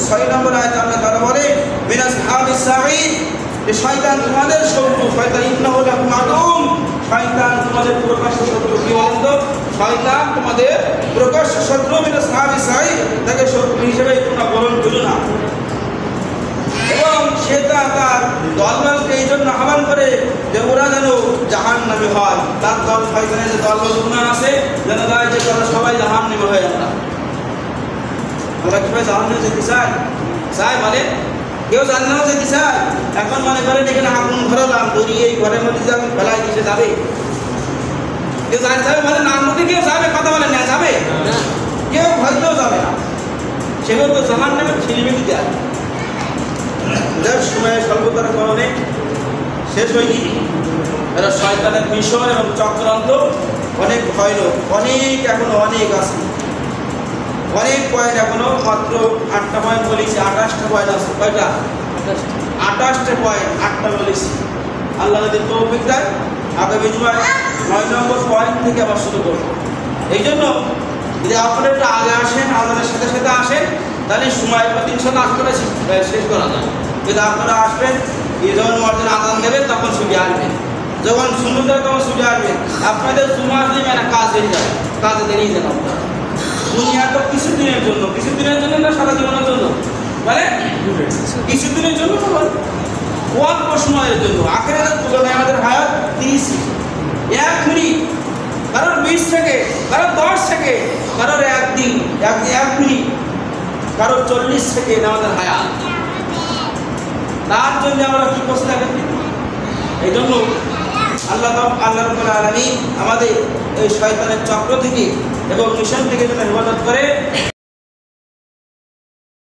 6 নম্বর আয়াতে আল্লাহ তাআলা বলে মিনাস হাবিস সাঈদ, যে শয়তান তোমাদের শত্রু, শয়তান ইন্নাহু লাকুম আদুউন, শয়তান তোমাদের প্রকাশ্য শত্রু। কি বলেন তো? শয়তান তোমাদের প্রকাশ্য শত্রু। মিনাস হাবিস সাঈদ, তাকে শত্রু হিসেবে তোমরা গ্রহণ করো না। এবং সে তার দলবলকে এই জন্য আহ্বান করে যে ওরা যেন জাহান্নামী হয়। তার দল শয়তানের যে দলবল গুনাহ আছে যেন তারা যে তারা সবাই জাহান্নামী হয়ে আমরা কি ভাই জাহান্নামে যেতে চাই? চাই মানে কেউ জান্নাতে যেতে চায়? এখন মনে করেন এখানে আগুন ধরালাম, ধরিয়ে এই ঘরের মধ্যে যখন ফেলাই দিতে যাবে, কেউ জানতে হবে মানে নাম মধ্যে কেউ যাবে? কথা বলে না যাবে, কেউ হয়তো যাবে না। সেগুলো তো জাহান্নামে ছিলিমে দিতে আসবে। যার সময় স্বল্পতার কারণে শেষ হয়নি। এরা শয়তানের মিশন এবং চক্রান্ত অনেক ভয়ানক, অনেক এখনো অনেক আছে, অনেক পয়েন্ট এখনো মাত্র 8টা পয়েন্ট বলেছি, 28টা পয়েন্ট আছে। কয়টা? 28টা পয়েন্ট, 8টা বলেছি। আল্লাহ যদি তৌফিক দেয় আগামী জুমায় 9 নম্বর পয়েন্ট থেকে আবার শুরু করবো। এই জন্য যদি আপনারা একটু আগে আসেন, আজানের সাথে সাথে আসেন, তাহলে সময় বা 300 নাচ করে শেষ করা যায়। যদি আপনারা আসবেন, যখন মর্জিন আজান দেবেন তখন ছুটি আসবেন, যখন সুন্দর দেবে তখন ছুটি আসবেন। আপনাদের জুমা আসলে একটা কাজ হয়ে যায়, কাজে দেরিয়ে যান আপনারা। দুনিয়া তো কিছুদিনের জন্য, কিছুদিনের জন্য না সারা জীবনের জন্য, মানে কিছুদিনের জন্য অল্প সময়ের জন্য। আখিরাতের তুলনায় আমাদের হায়াত 30 1 মিনিট, কারোর 20 সেকেন্ড, কারোর 10 সেকেন্ড, কারোর 1 দিন, 1 মিনিট, কারোর 40 সেকেন্ড আমাদের হায়াত। তার জন্য আমরা কি করতে থাকি? এই জন্য আল্লাহ রাব্বুল আলামিন আমাদের এই শয়তানের চক্র থেকে এবং মিশন থেকে যেন হেফাজত করে।